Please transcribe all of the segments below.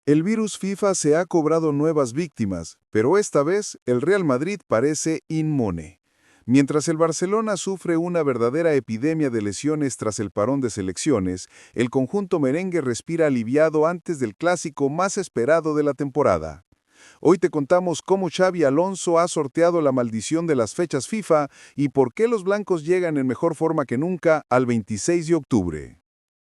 El virus FIFA se ha cobrado nuevas víctimas, pero esta vez el Real Madrid parece inmune. Mientras el Barcelona sufre una verdadera epidemia de lesiones tras el parón de selecciones, el conjunto merengue respira aliviado antes del clásico más esperado de la temporada. Hoy te contamos cómo Xabi Alonso ha sorteado la maldición de las fechas FIFA y por qué los blancos llegan en mejor forma que nunca al 26 de octubre.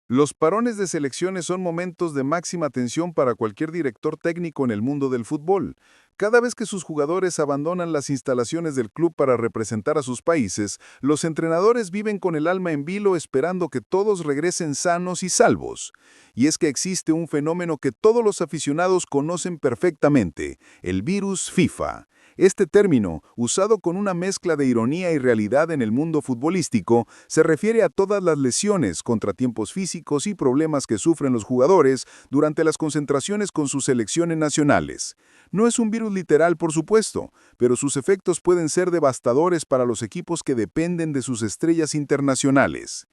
Los parones de selecciones son momentos de máxima tensión para cualquier director técnico en el mundo del fútbol. Cada vez que sus jugadores abandonan las instalaciones del club para representar a sus países, los entrenadores viven con el alma en vilo esperando que todos regresen sanos y salvos. Y es que existe un fenómeno que todos los aficionados conocen perfectamente, el virus FIFA. Este término, usado con una mezcla de ironía y realidad en el mundo futbolístico, se refiere a todas las lesiones, contratiempos físicos y problemas que sufren los jugadores durante las concentraciones con sus selecciones nacionales. No es un virus literal, por supuesto, pero sus efectos pueden ser devastadores para los equipos que dependen de sus estrellas internacionales.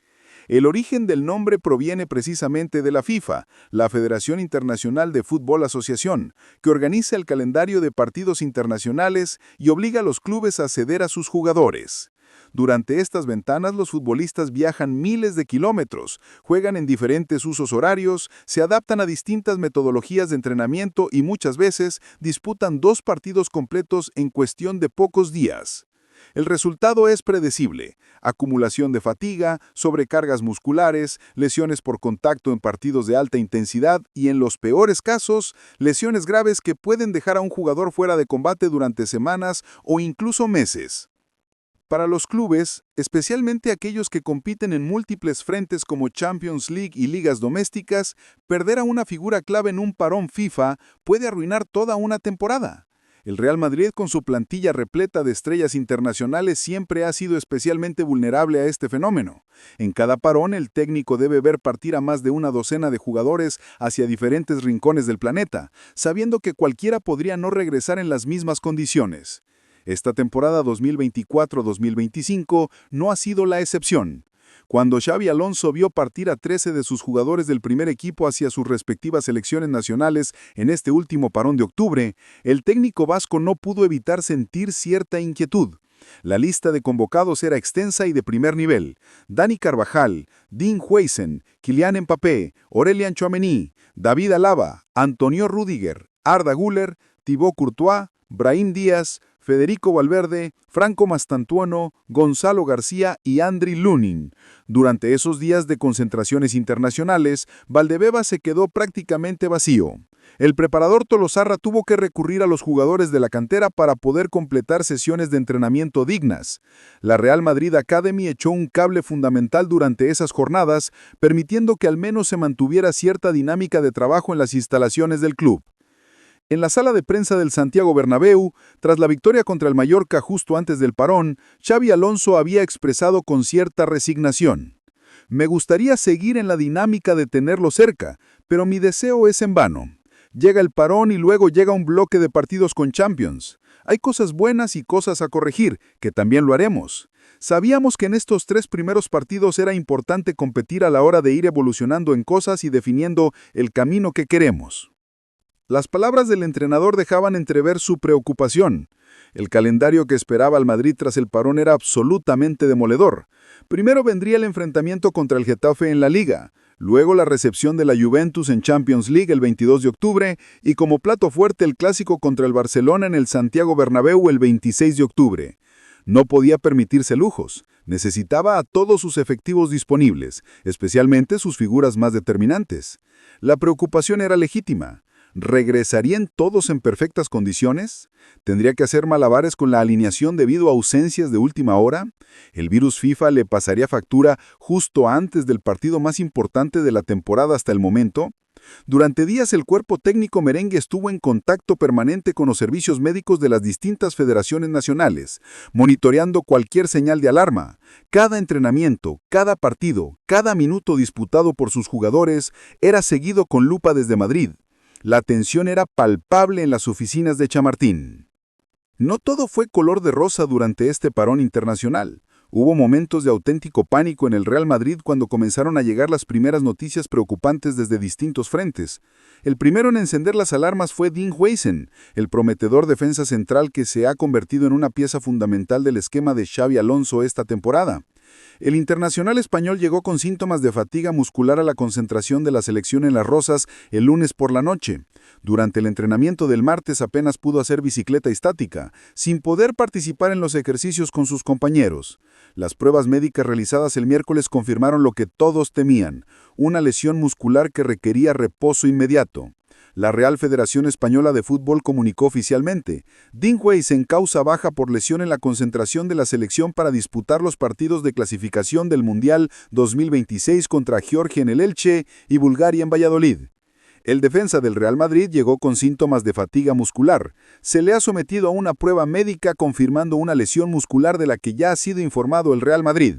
El origen del nombre proviene precisamente de la FIFA, la Federación Internacional de Fútbol Asociación, que organiza el calendario de partidos internacionales y obliga a los clubes a ceder a sus jugadores. Durante estas ventanas los futbolistas viajan miles de kilómetros, juegan en diferentes usos horarios, se adaptan a distintas metodologías de entrenamiento y muchas veces disputan 2 partidos completos en cuestión de pocos días. El resultado es predecible: acumulación de fatiga, sobrecargas musculares, lesiones por contacto en partidos de alta intensidad y, en los peores casos, lesiones graves que pueden dejar a un jugador fuera de combate durante semanas o incluso meses. Para los clubes, especialmente aquellos que compiten en múltiples frentes como Champions League y ligas domésticas, perder a una figura clave en un parón FIFA puede arruinar toda una temporada. El Real Madrid, con su plantilla repleta de estrellas internacionales, siempre ha sido especialmente vulnerable a este fenómeno. En cada parón, el técnico debe ver partir a más de una docena de jugadores hacia diferentes rincones del planeta, sabiendo que cualquiera podría no regresar en las mismas condiciones. Esta temporada 2024-2025 no ha sido la excepción. Cuando Xabi Alonso vio partir a 13 de sus jugadores del primer equipo hacia sus respectivas selecciones nacionales en este último parón de octubre, el técnico vasco no pudo evitar sentir cierta inquietud. La lista de convocados era extensa y de primer nivel: Dani Carvajal, Dean Huijsen, Kylian Mbappé, Aurélien Tchouaméni, David Alaba, Antonio Rüdiger, Arda Güler, Thibaut Courtois, Brahim Díaz, Federico Valverde, Franco Mastantuono, Gonzalo García y Andriy Lunin. Durante esos días de concentraciones internacionales, Valdebebas se quedó prácticamente vacío. El preparador Tolosarra tuvo que recurrir a los jugadores de la cantera para poder completar sesiones de entrenamiento dignas. La Real Madrid Academy echó un cable fundamental durante esas jornadas, permitiendo que al menos se mantuviera cierta dinámica de trabajo en las instalaciones del club. En la sala de prensa del Santiago Bernabéu, tras la victoria contra el Mallorca justo antes del parón, Xabi Alonso había expresado con cierta resignación: «Me gustaría seguir en la dinámica de tenerlo cerca, pero mi deseo es en vano. Llega el parón y luego llega un bloque de partidos con Champions. Hay cosas buenas y cosas a corregir, que también lo haremos. Sabíamos que en estos 3 primeros partidos era importante competir a la hora de ir evolucionando en cosas y definiendo el camino que queremos». Las palabras del entrenador dejaban entrever su preocupación. El calendario que esperaba al Madrid tras el parón era absolutamente demoledor. Primero vendría el enfrentamiento contra el Getafe en la Liga, luego la recepción de la Juventus en Champions League el 22 de octubre y, como plato fuerte, el clásico contra el Barcelona en el Santiago Bernabéu el 26 de octubre. No podía permitirse lujos. Necesitaba a todos sus efectivos disponibles, especialmente sus figuras más determinantes. La preocupación era legítima. ¿Regresarían todos en perfectas condiciones? ¿Tendría que hacer malabares con la alineación debido a ausencias de última hora? ¿El virus FIFA le pasaría factura justo antes del partido más importante de la temporada hasta el momento? Durante días el cuerpo técnico merengue estuvo en contacto permanente con los servicios médicos de las distintas federaciones nacionales, monitoreando cualquier señal de alarma. Cada entrenamiento, cada partido, cada minuto disputado por sus jugadores era seguido con lupa desde Madrid. La tensión era palpable en las oficinas de Chamartín. No todo fue color de rosa durante este parón internacional. Hubo momentos de auténtico pánico en el Real Madrid cuando comenzaron a llegar las primeras noticias preocupantes desde distintos frentes. El primero en encender las alarmas fue Dean Huijsen, el prometedor defensa central que se ha convertido en una pieza fundamental del esquema de Xabi Alonso esta temporada. El internacional español llegó con síntomas de fatiga muscular a la concentración de la selección en Las Rozas el lunes por la noche. Durante el entrenamiento del martes apenas pudo hacer bicicleta estática, sin poder participar en los ejercicios con sus compañeros. Las pruebas médicas realizadas el miércoles confirmaron lo que todos temían, una lesión muscular que requería reposo inmediato. La Real Federación Española de Fútbol comunicó oficialmente: Dean Huijsen causa baja por lesión en la concentración de la selección para disputar los partidos de clasificación del Mundial 2026 contra Georgia en el Elche y Bulgaria en Valladolid. El defensa del Real Madrid llegó con síntomas de fatiga muscular. Se le ha sometido a una prueba médica confirmando una lesión muscular de la que ya ha sido informado el Real Madrid.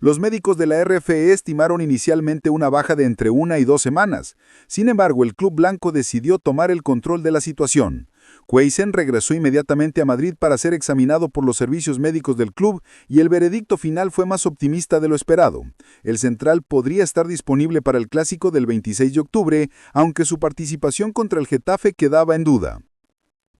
Los médicos de la RFE estimaron inicialmente una baja de entre 1 y 2 semanas. Sin embargo, el club blanco decidió tomar el control de la situación. Huijsen regresó inmediatamente a Madrid para ser examinado por los servicios médicos del club y el veredicto final fue más optimista de lo esperado. El central podría estar disponible para el clásico del 26 de octubre, aunque su participación contra el Getafe quedaba en duda.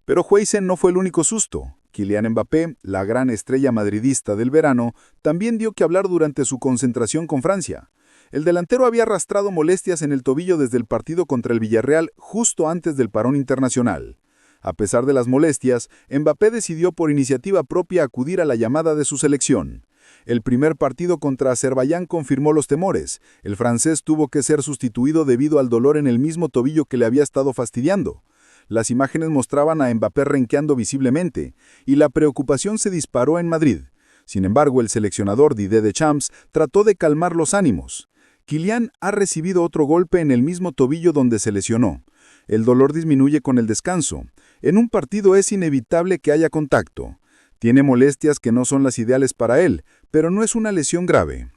Pero Huijsen no fue el único susto. Kylian Mbappé, la gran estrella madridista del verano, también dio que hablar durante su concentración con Francia. El delantero había arrastrado molestias en el tobillo desde el partido contra el Villarreal justo antes del parón internacional. A pesar de las molestias, Mbappé decidió por iniciativa propia acudir a la llamada de su selección. El primer partido contra Azerbaiyán confirmó los temores. El francés tuvo que ser sustituido debido al dolor en el mismo tobillo que le había estado fastidiando. Las imágenes mostraban a Mbappé renqueando visiblemente, y la preocupación se disparó en Madrid. Sin embargo, el seleccionador Didier Deschamps trató de calmar los ánimos. Kylian ha recibido otro golpe en el mismo tobillo donde se lesionó. El dolor disminuye con el descanso. En un partido es inevitable que haya contacto. Tiene molestias que no son las ideales para él, pero no es una lesión grave.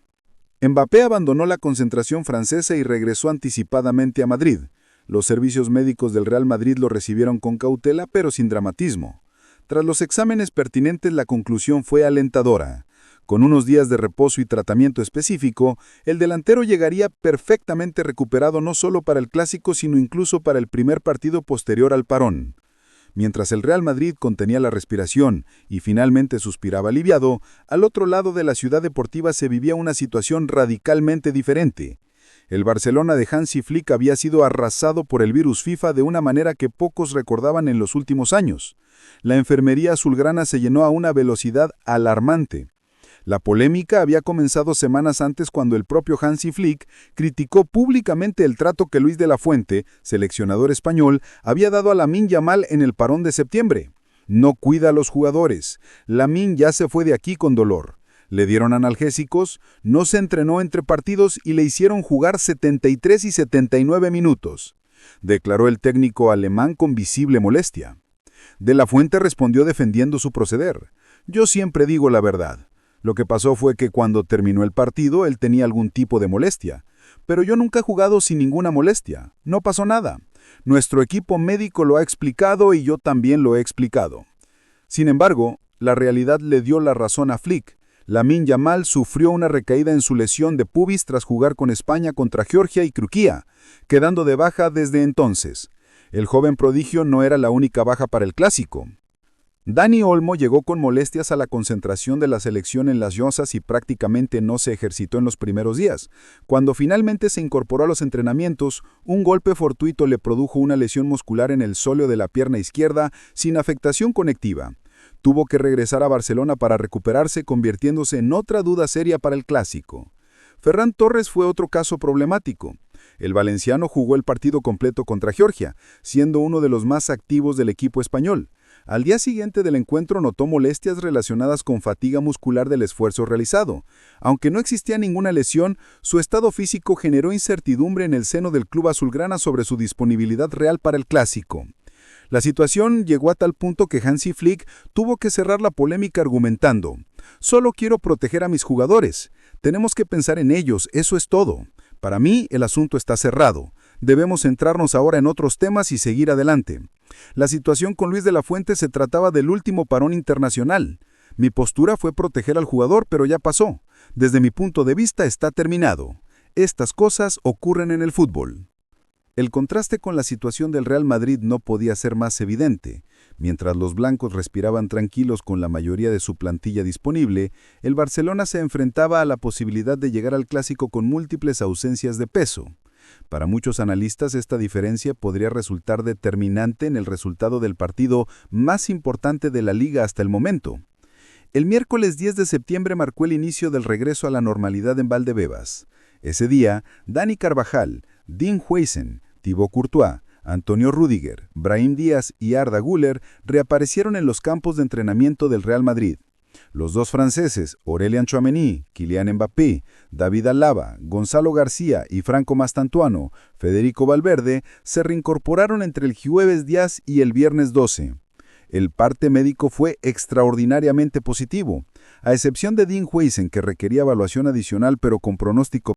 Mbappé abandonó la concentración francesa y regresó anticipadamente a Madrid. Los servicios médicos del Real Madrid lo recibieron con cautela, pero sin dramatismo. Tras los exámenes pertinentes, la conclusión fue alentadora. Con unos días de reposo y tratamiento específico, el delantero llegaría perfectamente recuperado no solo para el clásico, sino incluso para el primer partido posterior al parón. Mientras el Real Madrid contenía la respiración y finalmente suspiraba aliviado, al otro lado de la ciudad deportiva se vivía una situación radicalmente diferente. El Barcelona de Hansi Flick había sido arrasado por el virus FIFA de una manera que pocos recordaban en los últimos años. La enfermería azulgrana se llenó a una velocidad alarmante. La polémica había comenzado semanas antes cuando el propio Hansi Flick criticó públicamente el trato que Luis de la Fuente, seleccionador español, había dado a Lamine Yamal en el parón de septiembre. No cuida a los jugadores. Lamine ya se fue de aquí con dolor. Le dieron analgésicos, no se entrenó entre partidos y le hicieron jugar 73 y 79 minutos, declaró el técnico alemán con visible molestia. De la Fuente respondió defendiendo su proceder. Yo siempre digo la verdad. Lo que pasó fue que cuando terminó el partido él tenía algún tipo de molestia, pero yo nunca he jugado sin ninguna molestia. No pasó nada. Nuestro equipo médico lo ha explicado y yo también lo he explicado. Sin embargo, la realidad le dio la razón a Flick. Lamine Yamal sufrió una recaída en su lesión de pubis tras jugar con España contra Georgia y Turquía, quedando de baja desde entonces. El joven prodigio no era la única baja para el clásico. Dani Olmo llegó con molestias a la concentración de la selección en Las Rozas y prácticamente no se ejercitó en los primeros días. Cuando finalmente se incorporó a los entrenamientos, un golpe fortuito le produjo una lesión muscular en el sóleo de la pierna izquierda sin afectación conectiva. Tuvo que regresar a Barcelona para recuperarse, convirtiéndose en otra duda seria para el clásico. Ferran Torres fue otro caso problemático. El valenciano jugó el partido completo contra Georgia, siendo uno de los más activos del equipo español. Al día siguiente del encuentro notó molestias relacionadas con fatiga muscular del esfuerzo realizado. Aunque no existía ninguna lesión, su estado físico generó incertidumbre en el seno del club azulgrana sobre su disponibilidad real para el clásico. La situación llegó a tal punto que Hansi Flick tuvo que cerrar la polémica argumentando: «Solo quiero proteger a mis jugadores. Tenemos que pensar en ellos, eso es todo. Para mí, el asunto está cerrado. Debemos centrarnos ahora en otros temas y seguir adelante». La situación con Luis de la Fuente se trataba del último parón internacional. Mi postura fue proteger al jugador, pero ya pasó. Desde mi punto de vista está terminado. Estas cosas ocurren en el fútbol. El contraste con la situación del Real Madrid no podía ser más evidente. Mientras los blancos respiraban tranquilos con la mayoría de su plantilla disponible, el Barcelona se enfrentaba a la posibilidad de llegar al Clásico con múltiples ausencias de peso. Para muchos analistas, esta diferencia podría resultar determinante en el resultado del partido más importante de la liga hasta el momento. El miércoles 10 de septiembre marcó el inicio del regreso a la normalidad en Valdebebas. Ese día, Dani Carvajal, Dean Huijsen, Thibaut Courtois, Antonio Rüdiger, Brahim Díaz y Arda Güler reaparecieron en los campos de entrenamiento del Real Madrid. Los dos franceses, Aurélien Tchouaméni, Kylian Mbappé, David Alaba, Gonzalo García y Franco Mastantuano, Federico Valverde, se reincorporaron entre el jueves 10 y el viernes 12. El parte médico fue extraordinariamente positivo, a excepción de Dean Huijsen, que requería evaluación adicional pero con pronóstico